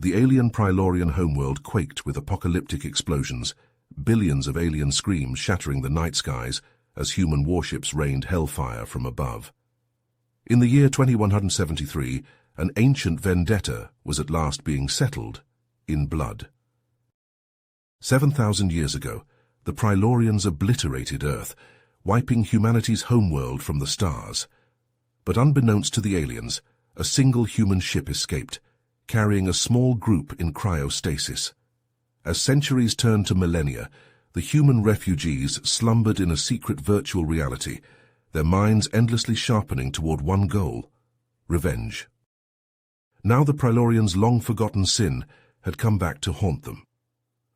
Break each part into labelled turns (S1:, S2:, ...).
S1: The alien Prilorian homeworld quaked with apocalyptic explosions, billions of alien screams shattering the night skies as human warships rained hellfire from above. In the year 2173, an ancient vendetta was at last being settled in blood. 7,000 years ago, the Prilorians obliterated Earth, wiping humanity's homeworld from the stars. But unbeknownst to the aliens, a single human ship escaped, carrying a small group in cryostasis. As centuries turned to millennia, the human refugees slumbered in a secret virtual reality, their minds endlessly sharpening toward one goal: revenge. Now the Prilorians' long-forgotten sin had come back to haunt them.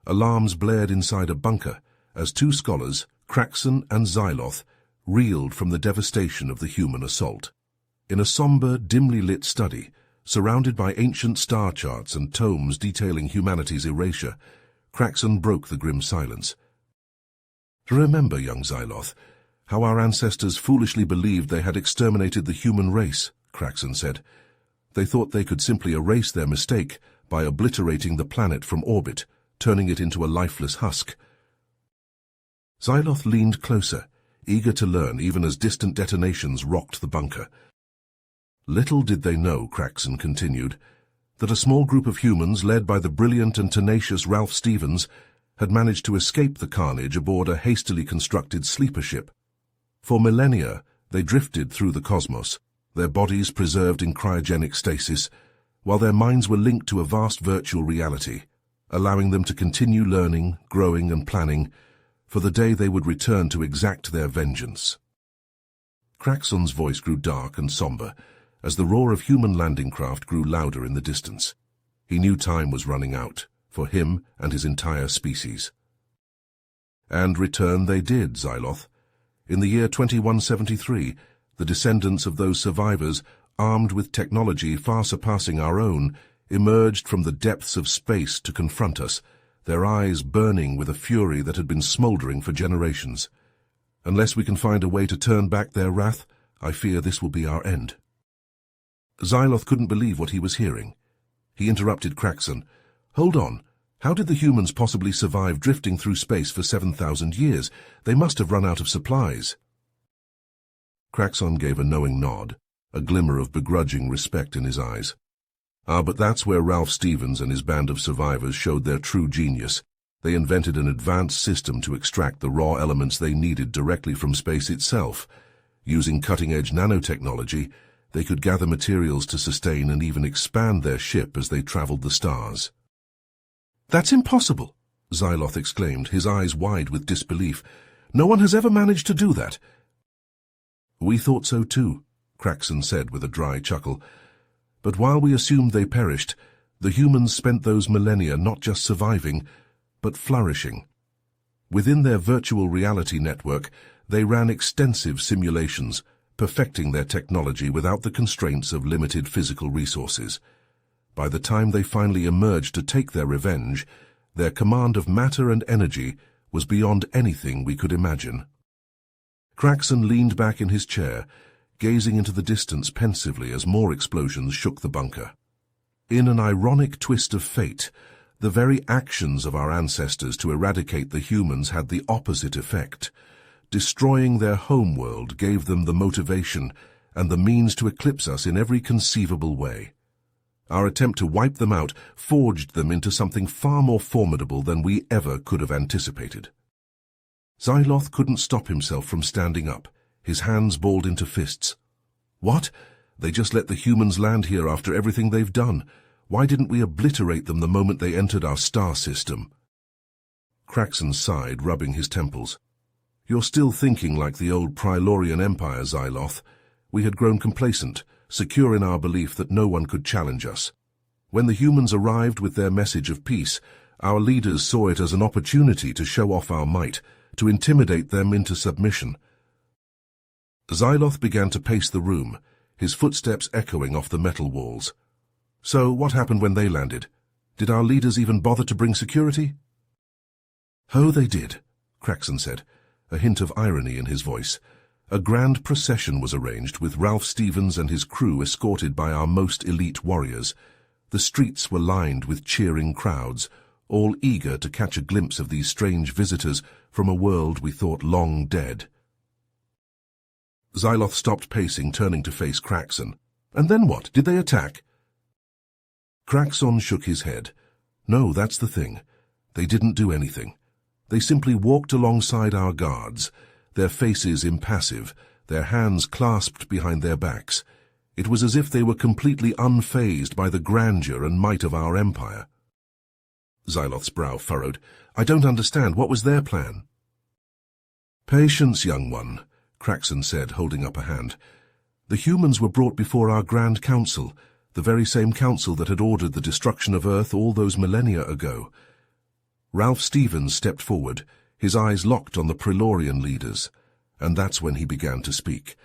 S1: Alarms blared inside a bunker as two scholars, Kraxon and Xyloth, reeled from the devastation of the human assault. In a somber, dimly lit study, surrounded by ancient star charts and tomes detailing humanity's erasure, Kraxon broke the grim silence. "Remember, young Xyloth, how our ancestors foolishly believed they had exterminated the human race," Kraxon said. "They thought they could simply erase their mistake by obliterating the planet from orbit, turning it into a lifeless husk." Xyloth leaned closer, eager to learn even as distant detonations rocked the bunker. "Little did they know," Kraxon continued, "that a small group of humans led by the brilliant and tenacious Ralph Stevens had managed to escape the carnage aboard a hastily constructed sleeper ship. For millennia, they drifted through the cosmos, their bodies preserved in cryogenic stasis, while their minds were linked to a vast virtual reality, allowing them to continue learning, growing and planning for the day they would return to exact their vengeance." Kraxon's voice grew dark and somber as the roar of human landing craft grew louder in the distance. He knew time was running out, for him and his entire species. And return they did, Xyloth. In the year 2173, the descendants of those survivors, armed with technology far surpassing our own, emerged from the depths of space to confront us, their eyes burning with a fury that had been smoldering for generations. Unless we can find a way to turn back their wrath, I fear this will be our end. Xyloth couldn't believe what he was hearing. He interrupted Kraxon. "Hold on. How did the humans possibly survive drifting through space for 7,000 years? They must have run out of supplies." Kraxon gave a knowing nod, a glimmer of begrudging respect in his eyes. But that's where Ralph Stevens and his band of survivors showed their true genius. They invented an advanced system to extract the raw elements they needed directly from space itself. Using cutting-edge nanotechnology, they could gather materials to sustain and even expand their ship as they traveled the stars. "That's impossible," Xyloth exclaimed, his eyes wide with disbelief. "No one has ever managed to do that." "We thought so too," Kraxon said with a dry chuckle. "But while we assumed they perished, the humans spent those millennia not just surviving, but flourishing. Within their virtual reality network, they ran extensive simulations, perfecting their technology without the constraints of limited physical resources. By the time they finally emerged to take their revenge, their command of matter and energy was beyond anything we could imagine." Kraxon leaned back in his chair, gazing into the distance pensively as more explosions shook the bunker. In an ironic twist of fate, the very actions of our ancestors to eradicate the humans had the opposite effect. Destroying their homeworld gave them the motivation and the means to eclipse us in every conceivable way. Our attempt to wipe them out forged them into something far more formidable than we ever could have anticipated. Xyloth couldn't stop himself from standing up, his hands balled into fists. "What? They just let the humans land here after everything they've done. Why didn't we obliterate them the moment they entered our star system?" Kraxon sighed, rubbing his temples. "You're still thinking like the old Prilorian Empire, Xyloth. We had grown complacent, secure in our belief that no one could challenge us. When the humans arrived with their message of peace, our leaders saw it as an opportunity to show off our might, to intimidate them into submission." Xyloth began to pace the room, his footsteps echoing off the metal walls. "So what happened when they landed? Did our leaders even bother to bring security?" "Oh, they did," Kraxon said, a hint of irony in his voice. "A grand procession was arranged with Ralph Stevens and his crew escorted by our most elite warriors. The streets were lined with cheering crowds, all eager to catch a glimpse of these strange visitors from a world we thought long dead. Xyloth stopped pacing, turning to face Kraxon. "And then what? Did they attack?" Kraxon shook his head. "No, that's the thing. They didn't do anything. They simply walked alongside our guards, their faces impassive, their hands clasped behind their backs. It was as if they were completely unfazed by the grandeur and might of our empire." Xyloth's brow furrowed. "I don't understand. What was their plan?" "Patience, young one," Kraxon said, holding up a hand. "The humans were brought before our Grand Council, the very same council that had ordered the destruction of Earth all those millennia ago." Ralph Stevens stepped forward, his eyes locked on the Prelorian leaders, and that's when he began to speak.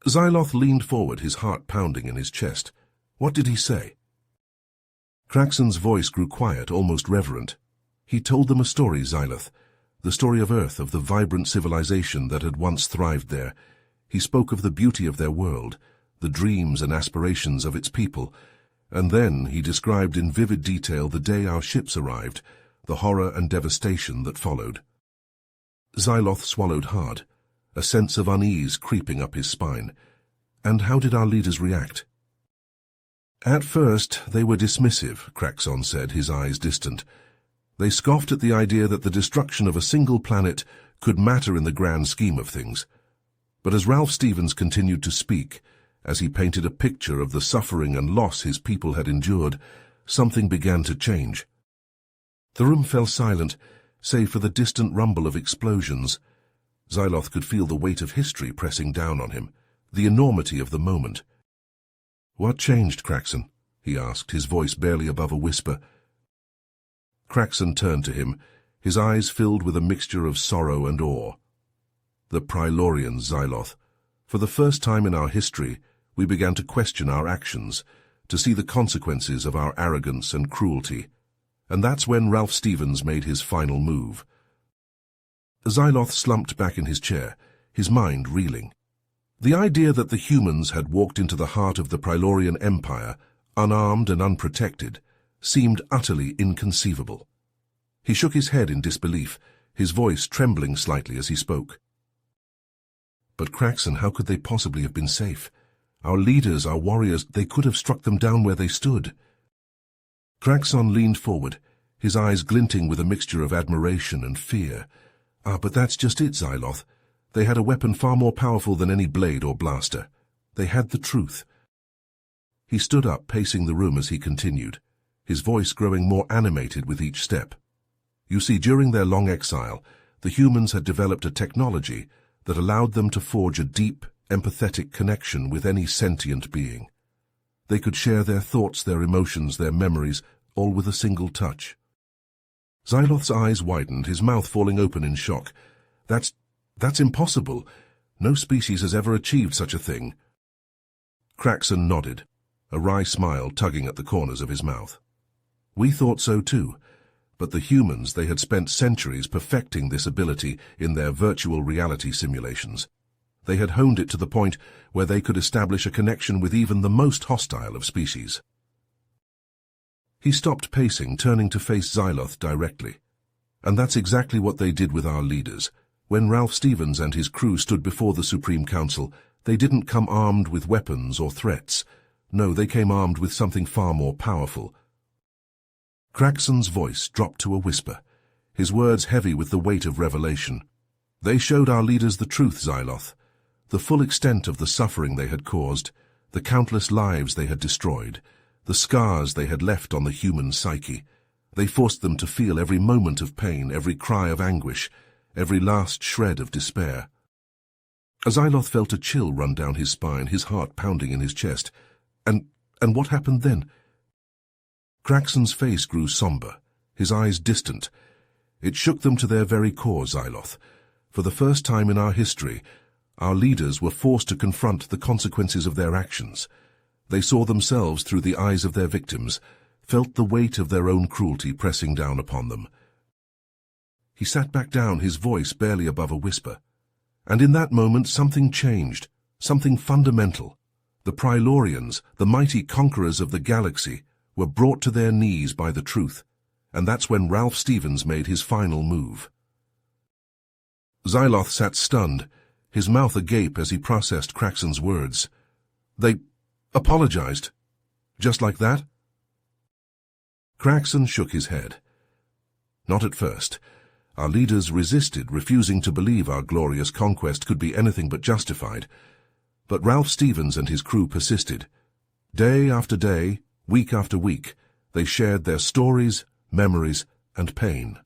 S1: Xyloth leaned forward, his heart pounding in his chest. What did he say? Kraxon's voice grew quiet, almost reverent. "He told them a story, Xyloth, the story of Earth, of the vibrant civilization that had once thrived there. He spoke of the beauty of their world, the dreams and aspirations of its people, and then he described in vivid detail the day our ships arrived, the horror and devastation that followed." Xyloth swallowed hard, a sense of unease creeping up his spine. "And how did our leaders react?" "At first they were dismissive," Kraxon said, his eyes distant. "They scoffed at the idea that the destruction of a single planet could matter in the grand scheme of things. But as Ralph Stevens continued to speak, as he painted a picture of the suffering and loss his people had endured, something began to change." The room fell silent, save for the distant rumble of explosions. Xyloth could feel the weight of history pressing down on him, the enormity of the moment. "What changed, Kraxon?" he asked, his voice barely above a whisper. Kraxon turned to him, his eyes filled with a mixture of sorrow and awe. "The Prelorians, Xyloth. For the first time in our history, we began to question our actions, to see the consequences of our arrogance and cruelty. And that's when Ralph Stevens made his final move." Xyloth slumped back in his chair, his mind reeling. The idea that the humans had walked into the heart of the Prelorian Empire, unarmed and unprotected, seemed utterly inconceivable. He shook his head in disbelief, his voice trembling slightly as he spoke. "But Kraxon, how could they possibly have been safe? Our leaders, our warriors, they could have struck them down where they stood." Kraxon leaned forward, his eyes glinting with a mixture of admiration and fear. But that's just it, Xyloth. They had a weapon far more powerful than any blade or blaster. They had the truth." He stood up, pacing the room as he continued, his voice growing more animated with each step. "You see, during their long exile, the humans had developed a technology that allowed them to forge a deep, empathetic connection with any sentient being. They could share their thoughts, their emotions, their memories, all with a single touch." Xyloth's eyes widened, his mouth falling open in shock. That's impossible. No species has ever achieved such a thing." Kraxon nodded, a wry smile tugging at the corners of his mouth. "We thought so too, but the humans, they had spent centuries perfecting this ability in their virtual reality simulations. They had honed it to the point where they could establish a connection with even the most hostile of species." He stopped pacing, turning to face Xyloth directly. "And that's exactly what they did with our leaders. When Ralph Stevens and his crew stood before the Supreme Council, they didn't come armed with weapons or threats. No, they came armed with something far more powerful." Kraxon's voice dropped to a whisper, his words heavy with the weight of revelation. "They showed our leaders the truth, Xyloth, the full extent of the suffering they had caused, the countless lives they had destroyed, the scars they had left on the human psyche. They forced them to feel every moment of pain, every cry of anguish, every last shred of despair." Xyloth felt a chill run down his spine, his heart pounding in his chest. And what happened then?" Kraxon's face grew somber, his eyes distant. "It shook them to their very core, Xyloth. For the first time in our history, our leaders were forced to confront the consequences of their actions. They saw themselves through the eyes of their victims, felt the weight of their own cruelty pressing down upon them." He sat back down, his voice barely above a whisper. "And in that moment something changed, something fundamental. The Prilorians, the mighty conquerors of the galaxy, were brought to their knees by the truth, and that's when Ralph Stevens made his final move. Xyloth sat stunned, his mouth agape as he processed Craxon's words. They apologized. Just like that? Craxon shook his head. Not at first. Our leaders resisted, refusing to believe our glorious conquest could be anything but justified. But Ralph Stevens and his crew persisted. Day after day, week after week, they shared their stories, memories, and pain.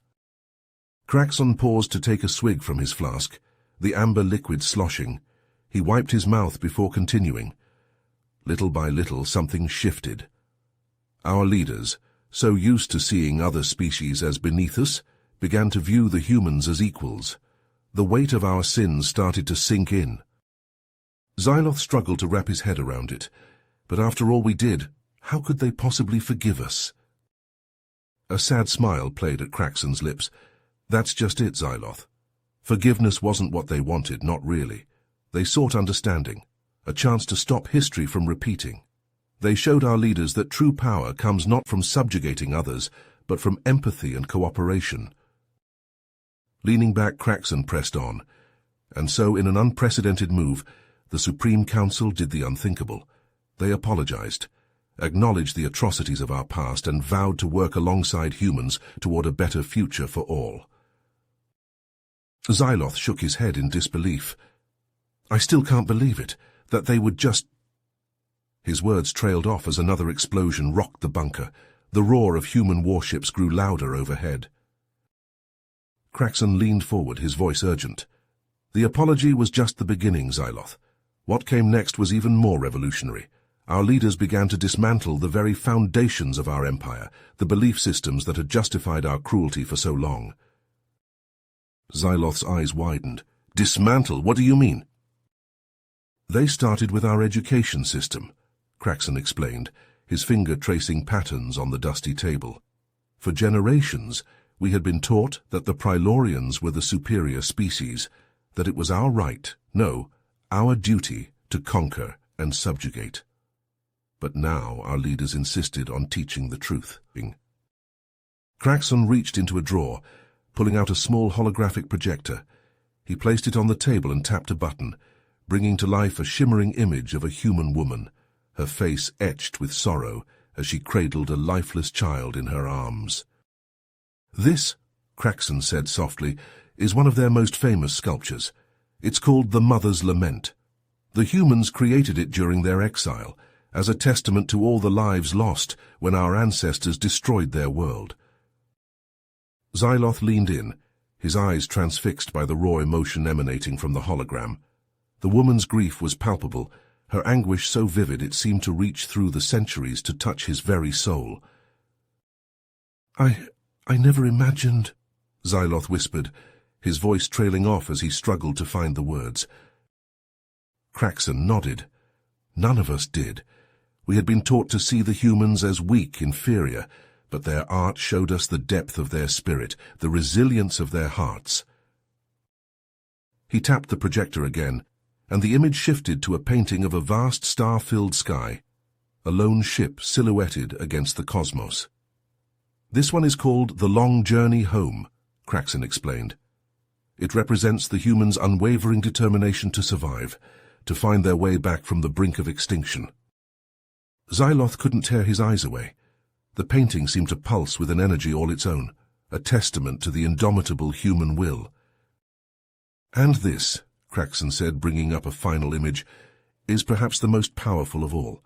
S1: Craxon paused to take a swig from his flask, the amber liquid sloshing. He wiped his mouth before continuing. Little by little, something shifted. Our leaders, so used to seeing other species as beneath us, began to view the humans as equals. The weight of our sins started to sink in. Xyloth struggled to wrap his head around it. But after all we did, how could they possibly forgive us? A sad smile played at Craxon's lips. That's just it, Xyloth. Forgiveness wasn't what they wanted, not really. They sought understanding, a chance to stop history from repeating. They showed our leaders that true power comes not from subjugating others, but from empathy and cooperation. Leaning back, Craxon pressed on. And so, in an unprecedented move, the Supreme Council did the unthinkable. They apologized, acknowledged the atrocities of our past, and vowed to work alongside humans toward a better future for all. Xyloth shook his head in disbelief. I still can't believe it, that they would just... His words trailed off as another explosion rocked the bunker. The roar of human warships grew louder overhead. Craxon leaned forward, his voice urgent. The apology was just the beginning, Xyloth. What came next was even more revolutionary. Our leaders began to dismantle the very foundations of our empire, the belief systems that had justified our cruelty for so long. Xyloth's eyes widened. Dismantle? What do you mean? They started with our education system, Craxon explained, his finger tracing patterns on the dusty table. For generations, we had been taught that the Prilorians were the superior species, that it was our right, no, our duty, to conquer and subjugate. But now our leaders insisted on teaching the truth. Craxon reached into a drawer, pulling out a small holographic projector. He placed it on the table and tapped a button, bringing to life a shimmering image of a human woman, her face etched with sorrow as she cradled a lifeless child in her arms. This, Craxon said softly, is one of their most famous sculptures. It's called the Mother's Lament. The humans created it during their exile, as a testament to all the lives lost when our ancestors destroyed their world. Xyloth leaned in, his eyes transfixed by the raw emotion emanating from the hologram. The woman's grief was palpable, her anguish so vivid it seemed to reach through the centuries to touch his very soul. I never imagined, Xyloth whispered, his voice trailing off as he struggled to find the words. Craxon nodded. None of us did. We had been taught to see the humans as weak, inferior, but their art showed us the depth of their spirit, the resilience of their hearts. He tapped the projector again, and the image shifted to a painting of a vast star-filled sky, a lone ship silhouetted against the cosmos. This one is called The Long Journey Home, Craxon explained. It represents the humans' unwavering determination to survive, to find their way back from the brink of extinction. Xyloth couldn't tear his eyes away. The painting seemed to pulse with an energy all its own, a testament to the indomitable human will. And this, Craxon said, bringing up a final image, is perhaps the most powerful of all.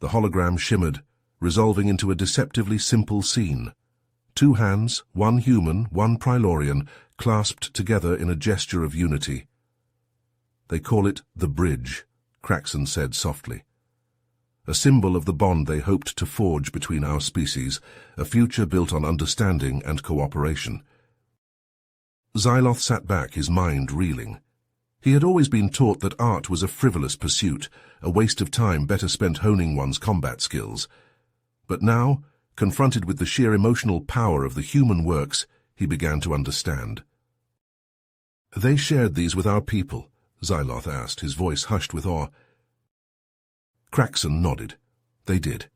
S1: The hologram shimmered, resolving into a deceptively simple scene. 2 hands, 1 human, 1 Prilorian, clasped together in a gesture of unity. They call it the bridge, Craxon said softly. A symbol of the bond they hoped to forge between our species, a future built on understanding and cooperation. Xyloth sat back, his mind reeling. He had always been taught that art was a frivolous pursuit, a waste of time better spent honing one's combat skills. But now, confronted with the sheer emotional power of the human works, he began to understand. They shared these with our people, Xyloth asked, his voice hushed with awe. Craxon nodded. They did.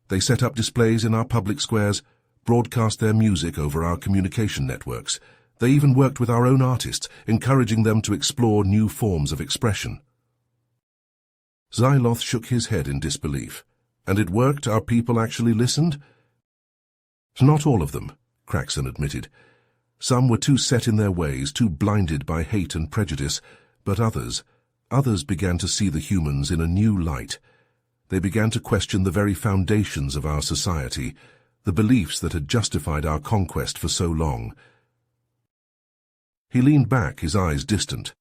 S1: They set up displays in our public squares, broadcast their music over our communication networks. They even worked with our own artists, encouraging them to explore new forms of expression. Xyloth shook his head in disbelief. And it worked? Our people actually listened? Not all of them, Craxon admitted. Some were too set in their ways, too blinded by hate and prejudice, but others began to see the humans in a new light. They began to question the very foundations of our society, the beliefs that had justified our conquest for so long. He leaned back, his eyes distant.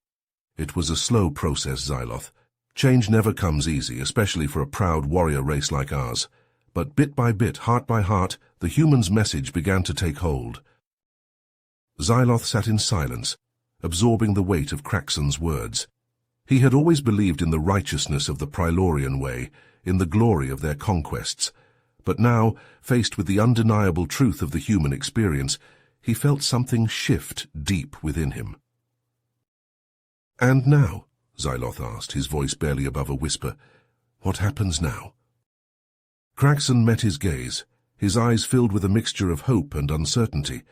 S1: It was a slow process, Xyloth. Change never comes easy, especially for a proud warrior race like ours. But bit by bit, heart by heart, the humans' message began to take hold. Xyloth sat in silence, absorbing the weight of Craxon's words. He had always believed in the righteousness of the Prylorian way, in the glory of their conquests. But now, faced with the undeniable truth of the human experience, he felt something shift deep within him. "And now?" Xyloth asked, his voice barely above a whisper. "What happens now?" Craxon met his gaze, his eyes filled with a mixture of hope and uncertainty.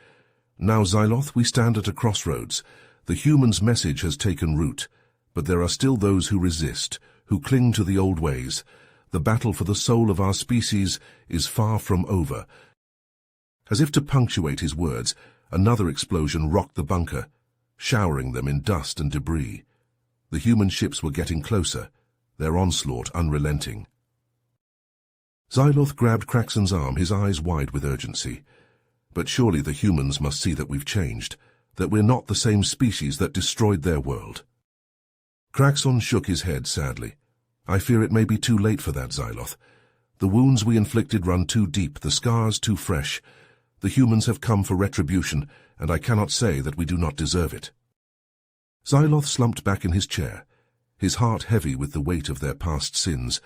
S1: "Now, Xyloth, we stand at a crossroads. The human's message has taken root, but there are still those who resist, who cling to the old ways. The battle for the soul of our species is far from over." As if to punctuate his words, another explosion rocked the bunker, showering them in dust and debris. The human ships were getting closer, their onslaught unrelenting. Xyloth grabbed Craxon's arm, his eyes wide with urgency. "But surely the humans must see that we've changed, that we're not the same species that destroyed their world." Craxon shook his head sadly. "I fear it may be too late for that, Xyloth. The wounds we inflicted run too deep, the scars too fresh. The humans have come for retribution, and I cannot say that we do not deserve it." Xyloth slumped back in his chair, his heart heavy with the weight of their past sins.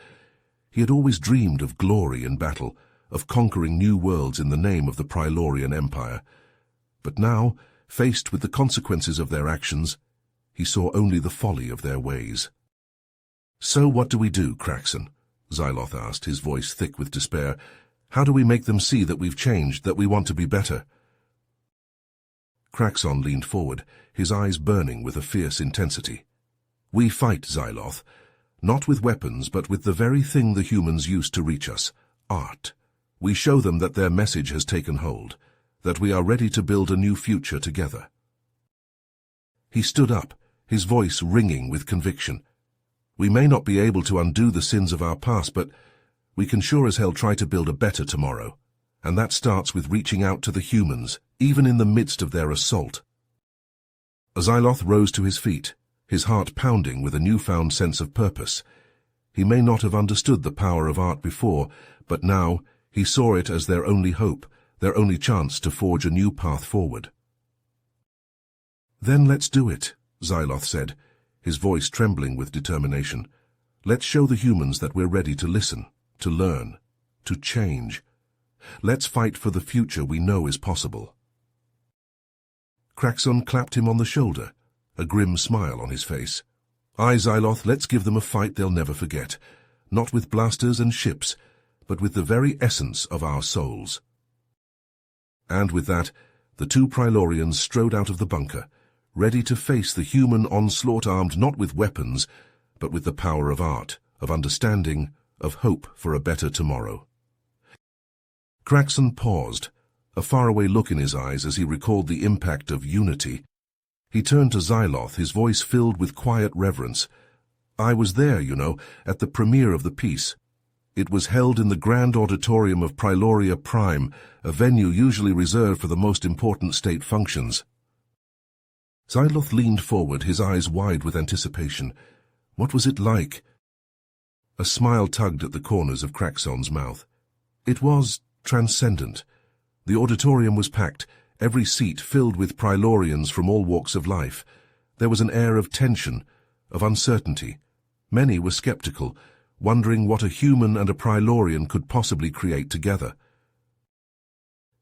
S1: He had always dreamed of glory in battle, of conquering new worlds in the name of the Prylorian Empire. But now, faced with the consequences of their actions, he saw only the folly of their ways. "So what do we do, Craxon?" Xyloth asked, his voice thick with despair. "How do we make them see that we've changed, that we want to be better?" Craxon leaned forward, his eyes burning with a fierce intensity. "We fight, Xyloth, not with weapons, but with the very thing the humans used to reach us, art. We show them that their message has taken hold, that we are ready to build a new future together." He stood up, his voice ringing with conviction. "We may not be able to undo the sins of our past, but we can sure as hell try to build a better tomorrow. And that starts with reaching out to the humans, even in the midst of their assault." Xyloth rose to his feet, his heart pounding with a newfound sense of purpose. He may not have understood the power of art before, but now he saw it as their only hope, their only chance to forge a new path forward. "Then let's do it," Xyloth said, his voice trembling with determination. "Let's show the humans that we're ready to listen, to learn, to change. Let's fight for the future we know is possible." Craxon clapped him on the shoulder, a grim smile on his face. "Aye, Xyloth, let's give them a fight they'll never forget, not with blasters and ships, but with the very essence of our souls." And with that, the two Prylorians strode out of the bunker, ready to face the human onslaught armed not with weapons, but with the power of art, of understanding, of hope for a better tomorrow. Craxon paused, a faraway look in his eyes as he recalled the impact of unity. He turned to Xyloth, his voice filled with quiet reverence. "I was there, you know, at the premiere of the piece. It was held in the grand auditorium of Pryloria Prime, a venue usually reserved for the most important state functions." Xyloth leaned forward, his eyes wide with anticipation. "What was it like?" A smile tugged at the corners of Craxon's mouth. "It was transcendent. The auditorium was packed, every seat filled with Prylorians from all walks of life. There was an air of tension, of uncertainty. Many were skeptical, wondering what a human and a Prylorian could possibly create together."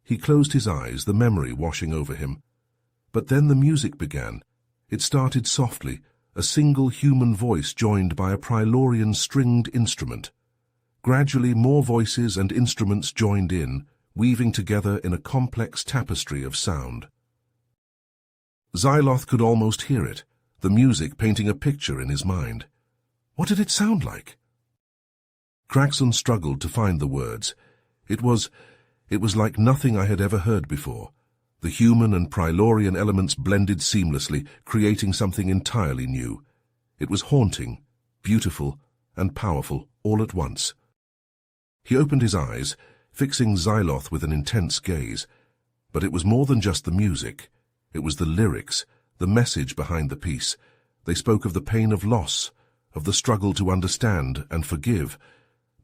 S1: He closed his eyes, the memory washing over him. But then the music began. It started softly, a single human voice joined by a Prylorian stringed instrument. Gradually, more voices and instruments joined in, weaving together in a complex tapestry of sound. Xyloth could almost hear it, the music painting a picture in his mind. What did it sound like? Craxon struggled to find the words. It was like nothing I had ever heard before. The human and Prilorian elements blended seamlessly, creating something entirely new. It was haunting, beautiful, and powerful all at once. He opened his eyes, fixing Xyloth with an intense gaze. But it was more than just the music. It was the lyrics, the message behind the piece. They spoke of the pain of loss, of the struggle to understand and forgive,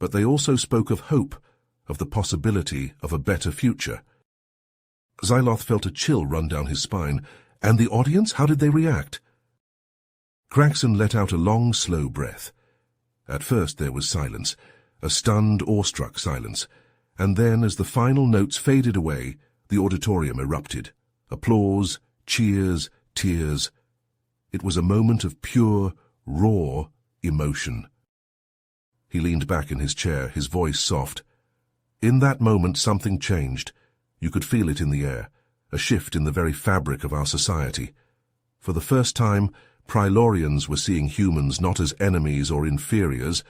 S1: but they also spoke of hope, of the possibility of a better future. Xyloth felt a chill run down his spine. And the audience, how did they react? Craxon let out a long, slow breath. At first there was silence, a stunned, awestruck silence, and then, as the final notes faded away, the auditorium erupted. Applause, cheers, tears. It was a moment of pure, raw emotion. He leaned back in his chair, his voice soft. In that moment something changed. You could feel it in the air, a shift in the very fabric of our society. For the first time, Prilorians were seeing humans not as enemies or inferiors,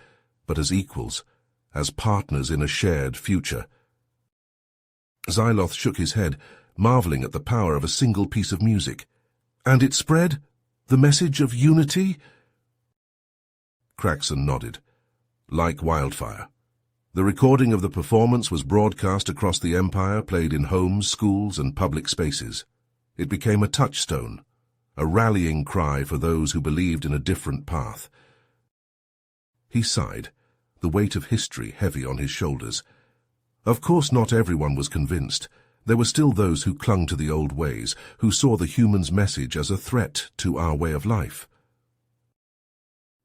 S1: but as equals, as partners in a shared future. Xyloth shook his head, marveling at the power of a single piece of music. And it spread? The message of unity? Craxon nodded. Like wildfire. The recording of the performance was broadcast across the Empire, played in homes, schools, and public spaces. It became a touchstone, a rallying cry for those who believed in a different path. He sighed, the weight of history heavy on his shoulders. Of course not everyone was convinced. There were still those who clung to the old ways, who saw the human's message as a threat to our way of life.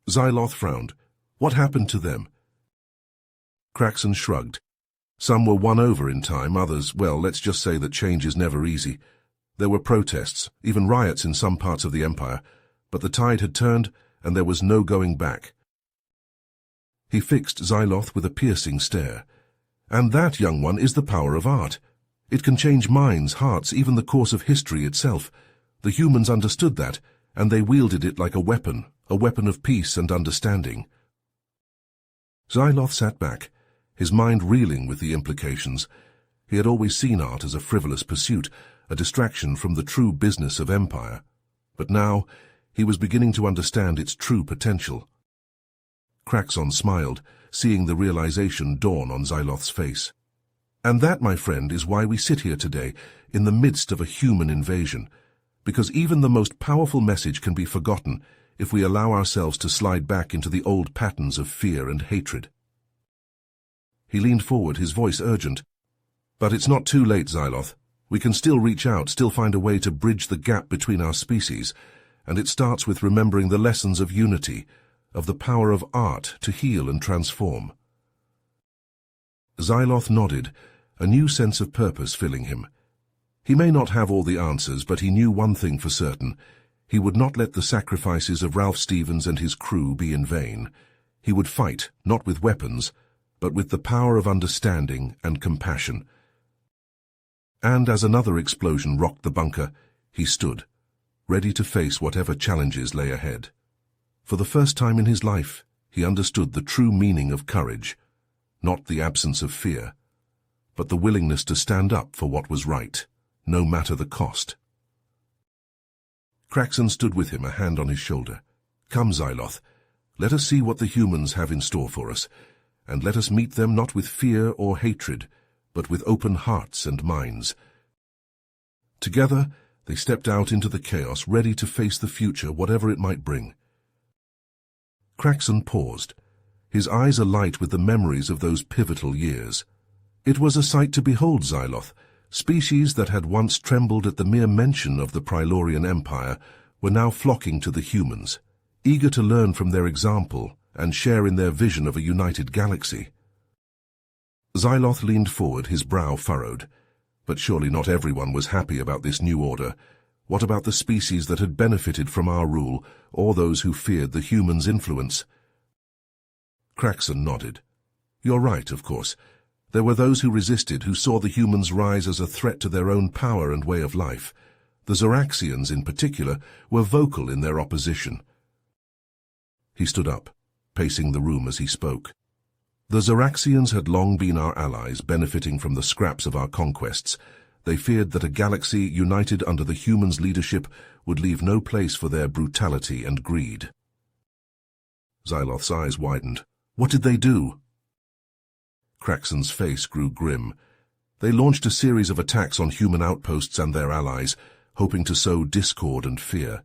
S1: Xyloth frowned. What happened to them? Craxon shrugged. Some were won over in time, others, well, let's just say that change is never easy. There were protests, even riots in some parts of the Empire, but the tide had turned and there was no going back. He fixed Xyloth with a piercing stare. And that, young one, is the power of art. It can change minds, hearts, even the course of history itself. The humans understood that, and they wielded it like a weapon of peace and understanding. Xyloth sat back, his mind reeling with the implications. He had always seen art as a frivolous pursuit, a distraction from the true business of empire. But now he was beginning to understand its true potential. Craxon smiled, seeing the realization dawn on Xyloth's face. And that, my friend, is why we sit here today, in the midst of a human invasion. Because even the most powerful message can be forgotten if we allow ourselves to slide back into the old patterns of fear and hatred. He leaned forward, his voice urgent. But it's not too late, Xyloth. We can still reach out, still find a way to bridge the gap between our species, and it starts with remembering the lessons of unity, of the power of art to heal and transform. Xyloth nodded, a new sense of purpose filling him. He may not have all the answers, but he knew one thing for certain. He would not let the sacrifices of Ralph Stevens and his crew be in vain. He would fight, not with weapons, but with the power of understanding and compassion. And as another explosion rocked the bunker, he stood, ready to face whatever challenges lay ahead. For the first time in his life, he understood the true meaning of courage, not the absence of fear, but the willingness to stand up for what was right, no matter the cost. Craxon stood with him, a hand on his shoulder. Come, Xyloth, let us see what the humans have in store for us, and let us meet them not with fear or hatred, but with open hearts and minds. Together, they stepped out into the chaos, ready to face the future, whatever it might bring. Craxon paused, his eyes alight with the memories of those pivotal years. It was a sight to behold, Xyloth. Species that had once trembled at the mere mention of the Prilorian Empire were now flocking to the humans, eager to learn from their example and share in their vision of a united galaxy. Xyloth leaned forward, his brow furrowed. But surely not everyone was happy about this new order. What about the species that had benefited from our rule, or those who feared the humans' influence? Craxon nodded. You're right, of course. There were those who resisted, who saw the humans rise as a threat to their own power and way of life. The Zoraxians, in particular, were vocal in their opposition. He stood up, pacing the room as he spoke. The Zoraxians had long been our allies, benefiting from the scraps of our conquests. They feared that a galaxy united under the humans' leadership would leave no place for their brutality and greed. Xyloth's eyes widened. What did they do? Craxon's face grew grim. They launched a series of attacks on human outposts and their allies, hoping to sow discord and fear.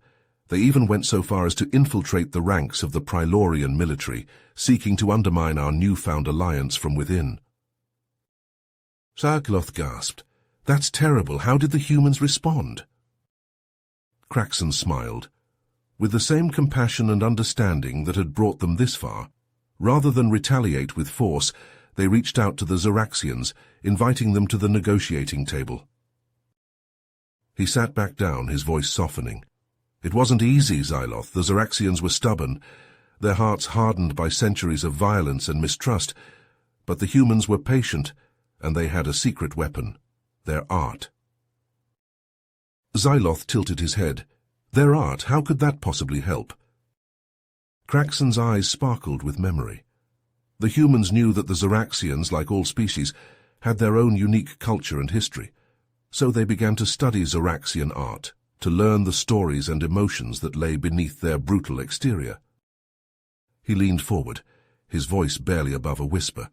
S1: They even went so far as to infiltrate the ranks of the Prilorian military, seeking to undermine our newfound alliance from within. Xyloth gasped. That's terrible. How did the humans respond? Craxon smiled. With the same compassion and understanding that had brought them this far, rather than retaliate with force, they reached out to the Zoraxians, inviting them to the negotiating table. He sat back down, his voice softening. It wasn't easy, Xyloth. The Zoraxians were stubborn, their hearts hardened by centuries of violence and mistrust, but the humans were patient, and they had a secret weapon, their art. Xyloth tilted his head. Their art, how could that possibly help? Craxon's eyes sparkled with memory. The humans knew that the Zoraxians, like all species, had their own unique culture and history, so they began to study Zoraxian art, to learn the stories and emotions that lay beneath their brutal exterior. He leaned forward, his voice barely above a whisper.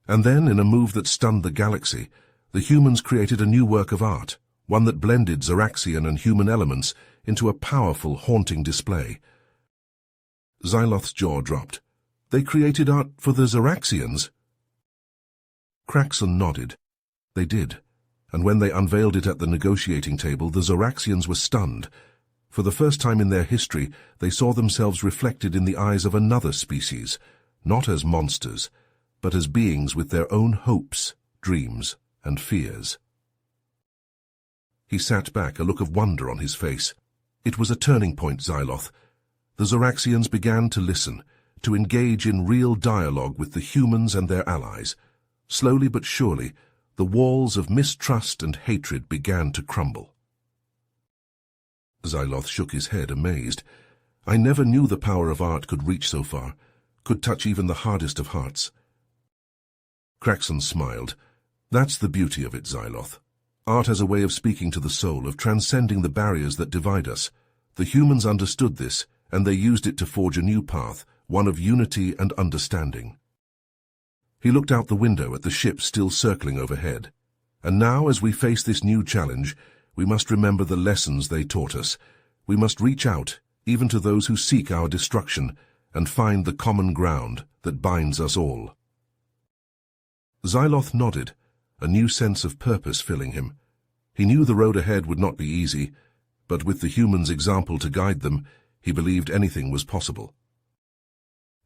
S1: And then, in a move that stunned the galaxy, the humans created a new work of art, one that blended Zoraxian and human elements into a powerful, haunting display. Xyloth's jaw dropped. They created art for the Zoraxians? Craxon nodded. They did, and when they unveiled it at the negotiating table, the Zoraxians were stunned. For the first time in their history, they saw themselves reflected in the eyes of another species, not as monsters, but as beings with their own hopes, dreams, and fears. He sat back, a look of wonder on his face. It was a turning point, Xyloth. The Zoraxians began to listen, to engage in real dialogue with the humans and their allies. Slowly but surely, the walls of mistrust and hatred began to crumble. Xyloth shook his head, amazed. I never knew the power of art could reach so far, could touch even the hardest of hearts. Craxon smiled. That's the beauty of it, Xyloth. Art has a way of speaking to the soul, of transcending the barriers that divide us. The humans understood this, and they used it to forge a new path, one of unity and understanding. He looked out the window at the ship still circling overhead. And now, as we face this new challenge, we must remember the lessons they taught us. We must reach out, even to those who seek our destruction, and find the common ground that binds us all. Xyloth nodded, a new sense of purpose filling him. He knew the road ahead would not be easy, but with the humans' example to guide them, he believed anything was possible.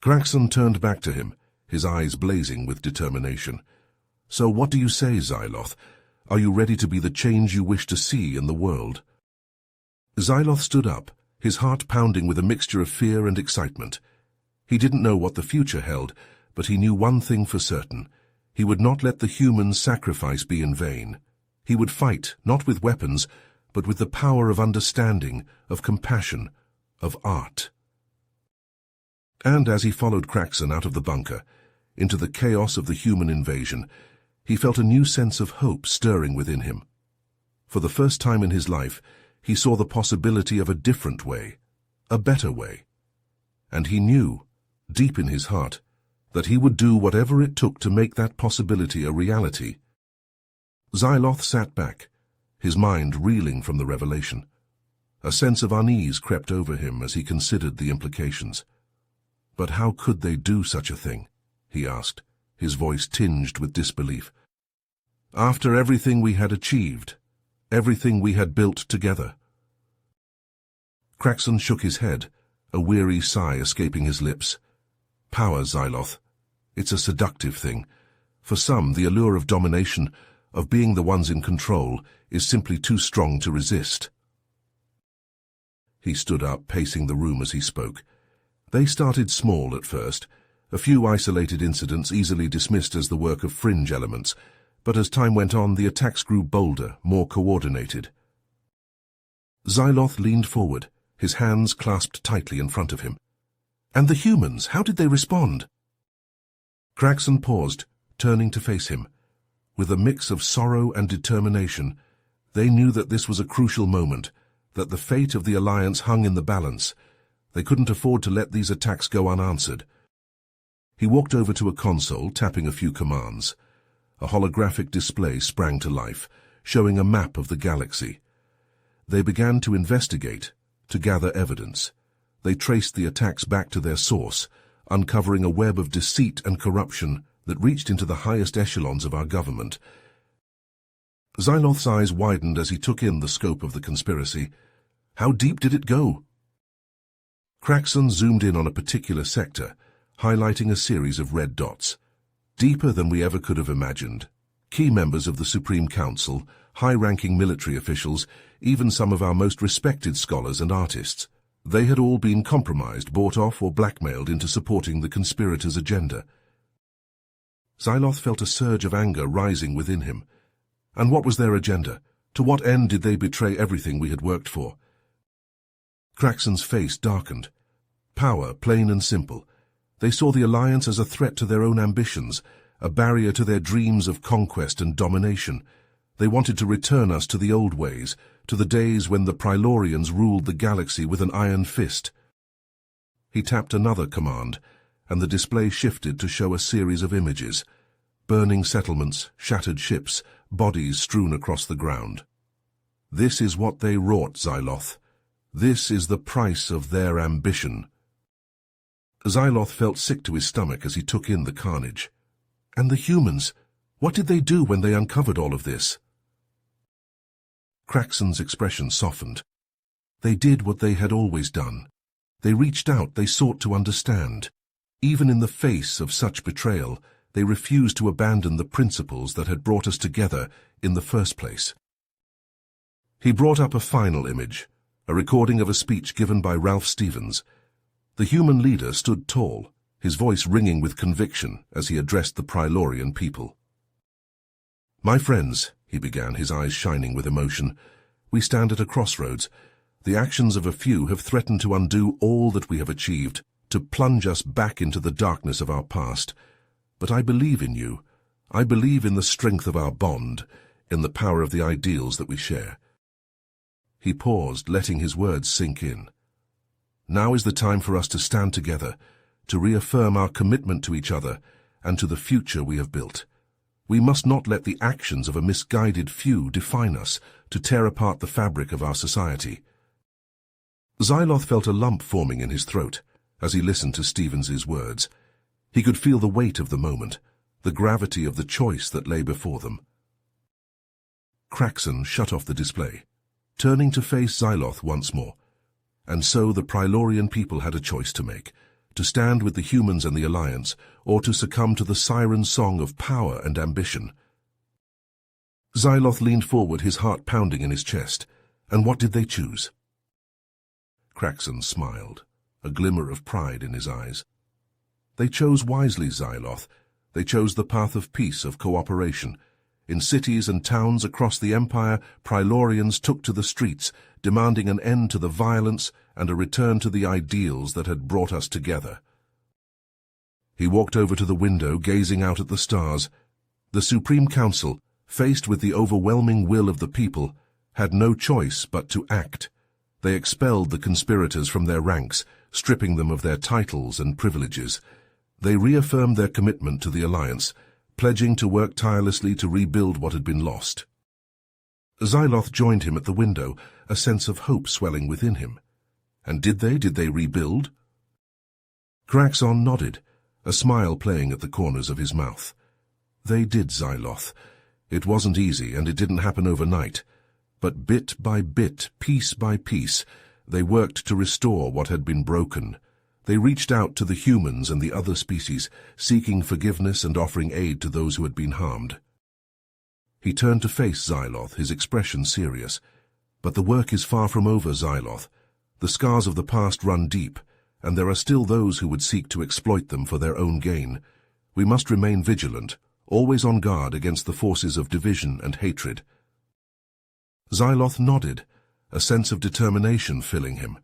S1: Craxon turned back to him, his eyes blazing with determination. So what do you say, Xyloth? Are you ready to be the change you wish to see in the world? Xyloth stood up, his heart pounding with a mixture of fear and excitement. He didn't know what the future held, but he knew one thing for certain. He would not let the human sacrifice be in vain. He would fight, not with weapons, but with the power of understanding, of compassion, of art. And as he followed Craxon out of the bunker, into the chaos of the human invasion, he felt a new sense of hope stirring within him. For the first time in his life, he saw the possibility of a different way, a better way. And he knew, deep in his heart, that he would do whatever it took to make that possibility a reality. Xyloth sat back, his mind reeling from the revelation. A sense of unease crept over him as he considered the implications. But how could they do such a thing? He asked, his voice tinged with disbelief. After everything we had achieved, everything we had built together. Craxon shook his head, a weary sigh escaping his lips. Power, Xyloth. It's a seductive thing. For some, the allure of domination, of being the ones in control, is simply too strong to resist. He stood up, pacing the room as he spoke. They started small at first, A few isolated incidents easily dismissed as the work of fringe elements, but as time went on, the attacks grew bolder, more coordinated. Xyloth leaned forward, his hands clasped tightly in front of him. And the humans, how did they respond? Craxon paused, turning to face him. With a mix of sorrow and determination, they knew that this was a crucial moment, that the fate of the Alliance hung in the balance. They couldn't afford to let these attacks go unanswered. He walked over to a console, tapping a few commands. A holographic display sprang to life, showing a map of the galaxy. They began to investigate, to gather evidence. They traced the attacks back to their source, uncovering a web of deceit and corruption that reached into the highest echelons of our government. Xyloth's eyes widened as he took in the scope of the conspiracy. How deep did it go? Craxon zoomed in on a particular sector, highlighting a series of red dots. Deeper than we ever could have imagined. Key members of the Supreme Council, high-ranking military officials, even some of our most respected scholars and artists. They had all been compromised, bought off, or blackmailed into supporting the conspirators' agenda. Xyloth felt a surge of anger rising within him. And what was their agenda? To what end did they betray everything we had worked for? Craxon's face darkened. Power, plain and simple. They saw the Alliance as a threat to their own ambitions, a barrier to their dreams of conquest and domination. They wanted to return us to the old ways, to the days when the Prilorians ruled the galaxy with an iron fist. He tapped another command, and the display shifted to show a series of images. Burning settlements, shattered ships, bodies strewn across the ground. This is what they wrought, Xyloth. This is the price of their ambition. Xyloth felt sick to his stomach as he took in the carnage. And the humans, what did they do when they uncovered all of this? Craxon's expression softened. They did what they had always done. They reached out, they sought to understand. Even in the face of such betrayal, they refused to abandon the principles that had brought us together in the first place. He brought up a final image, a recording of a speech given by Ralph Stevens. The human leader stood tall, his voice ringing with conviction as he addressed the Prilorian people. My friends, he began, his eyes shining with emotion, we stand at a crossroads. The actions of a few have threatened to undo all that we have achieved, to plunge us back into the darkness of our past. But I believe in you. I believe in the strength of our bond, in the power of the ideals that we share. He paused, letting his words sink in. Now is the time for us to stand together, to reaffirm our commitment to each other and to the future we have built. We must not let the actions of a misguided few define us, to tear apart the fabric of our society. Xyloth felt a lump forming in his throat as he listened to Stevens's words. He could feel the weight of the moment, the gravity of the choice that lay before them. Craxon shut off the display, turning to face Xyloth once more. And so the Prilorian people had a choice to make, to stand with the humans and the Alliance, or to succumb to the siren song of power and ambition. Xyloth leaned forward, his heart pounding in his chest. And what did they choose? Craxon smiled, a glimmer of pride in his eyes. They chose wisely, Xyloth. They chose the path of peace, of cooperation. In cities and towns across the Empire, Prilorians took to the streets, demanding an end to the violence and a return to the ideals that had brought us together. He walked over to the window, gazing out at the stars. The Supreme Council, faced with the overwhelming will of the people, had no choice but to act. They expelled the conspirators from their ranks, stripping them of their titles and privileges. They reaffirmed their commitment to the Alliance, pledging to work tirelessly to rebuild what had been lost. Xyloth joined him at the window, a sense of hope swelling within him. And did they rebuild? Craxon nodded, a smile playing at the corners of his mouth. They did, Xyloth. It wasn't easy, and it didn't happen overnight. But bit by bit, piece by piece, they worked to restore what had been broken. They reached out to the humans and the other species, seeking forgiveness and offering aid to those who had been harmed. He turned to face Xyloth, his expression serious. But the work is far from over, Xyloth. The scars of the past run deep, and there are still those who would seek to exploit them for their own gain. We must remain vigilant, always on guard against the forces of division and hatred." Xyloth nodded, a sense of determination filling him.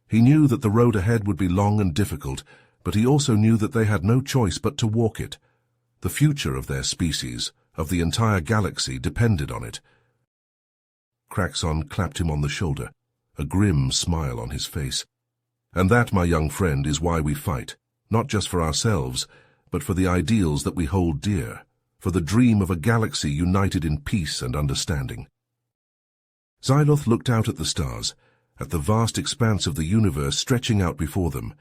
S1: He knew that the road ahead would be long and difficult, but he also knew that they had no choice but to walk it. The future of their species, of the entire galaxy, depended on it. Kraxon clapped him on the shoulder, a grim smile on his face. "And that, my young friend, is why we fight, not just for ourselves, but for the ideals that we hold dear, for the dream of a galaxy united in peace and understanding." Xyloth looked out at the stars, at the vast expanse of the universe stretching out before them.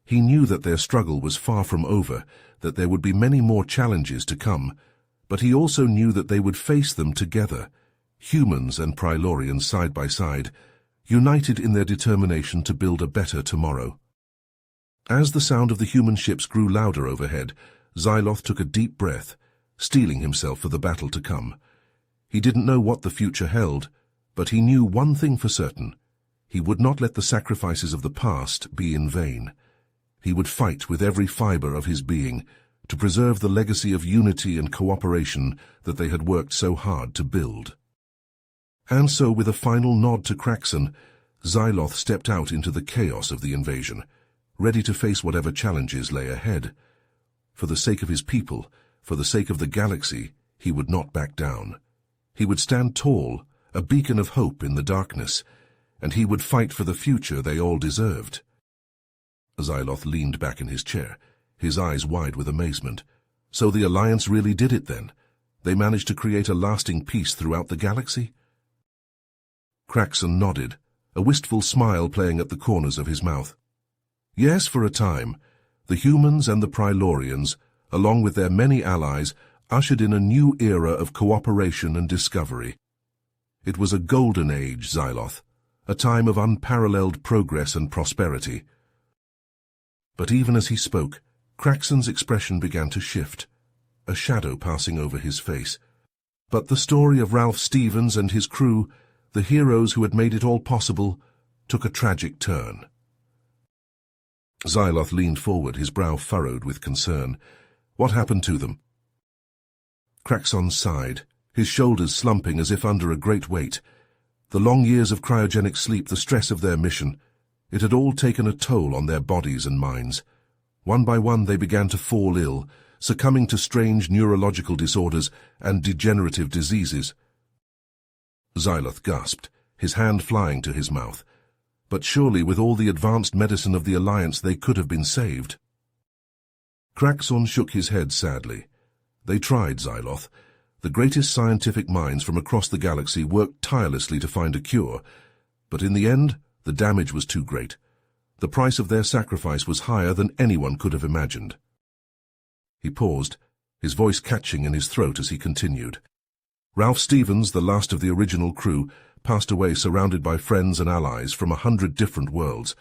S1: He knew that their struggle was far from over, that there would be many more challenges to come, but he also knew that they would face them together, humans and Prilorians side by side, united in their determination to build a better tomorrow. As the sound of the human ships grew louder overhead, Xyloth took a deep breath, steeling himself for the battle to come. He didn't know what the future held, but he knew one thing for certain. He would not let the sacrifices of the past be in vain. He would fight with every fiber of his being to preserve the legacy of unity and cooperation that they had worked so hard to build. And so, with a final nod to Kraxon, Xyloth stepped out into the chaos of the invasion, ready to face whatever challenges lay ahead. For the sake of his people, for the sake of the galaxy, he would not back down. He would stand tall, a beacon of hope in the darkness, and he would fight for the future they all deserved. Xyloth leaned back in his chair, his eyes wide with amazement. So the Alliance really did it then? They managed to create a lasting peace throughout the galaxy? Kraxon nodded, a wistful smile playing at the corners of his mouth. Yes, for a time. The humans and the Prilorians, along with their many allies, ushered in a new era of cooperation and discovery. It was a golden age, Xyloth, a time of unparalleled progress and prosperity. But even as he spoke, Kraxon's expression began to shift, a shadow passing over his face. But the story of Ralph Stevens and his crew, the heroes who had made it all possible, took a tragic turn. Xyloth leaned forward, his brow furrowed with concern. What happened to them? Kraxon sighed, his shoulders slumping as if under a great weight. The long years of cryogenic sleep, the stress of their mission, it had all taken a toll on their bodies and minds. One by one they began to fall ill, succumbing to strange neurological disorders and degenerative diseases. Xyloth gasped, his hand flying to his mouth. But surely with all the advanced medicine of the Alliance they could have been saved. Kraxon shook his head sadly. They tried, Xyloth. The greatest scientific minds from across the galaxy worked tirelessly to find a cure, but in the end, the damage was too great. The price of their sacrifice was higher than anyone could have imagined. He paused, his voice catching in his throat as he continued. Ralph Stevens, the last of the original crew, passed away surrounded by friends and allies from 100 different worlds,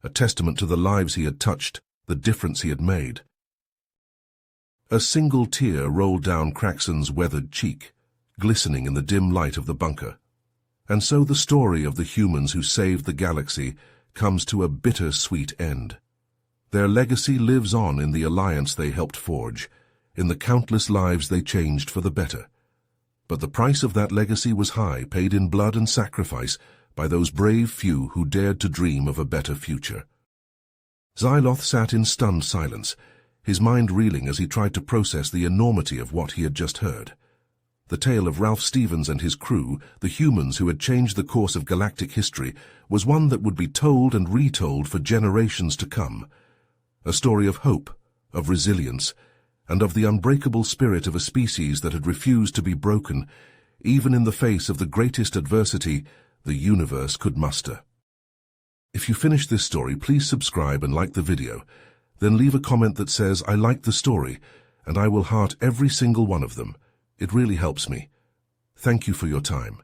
S1: a testament to the lives he had touched, the difference he had made. A single tear rolled down Kraxon's weathered cheek, glistening in the dim light of the bunker. And so the story of the humans who saved the galaxy comes to a bitter-sweet end. Their legacy lives on in the alliance they helped forge, in the countless lives they changed for the better. But the price of that legacy was high, paid in blood and sacrifice by those brave few who dared to dream of a better future. Xyloth sat in stunned silence, his mind reeling as he tried to process the enormity of what he had just heard. The tale of Ralph Stevens and his crew, the humans who had changed the course of galactic history, was one that would be told and retold for generations to come. A story of hope, of resilience, and of the unbreakable spirit of a species that had refused to be broken, even in the face of the greatest adversity the universe could muster. If you finished this story, please subscribe and like the video. Then leave a comment that says, "I liked the story," and I will heart every single one of them. It really helps me. Thank you for your time.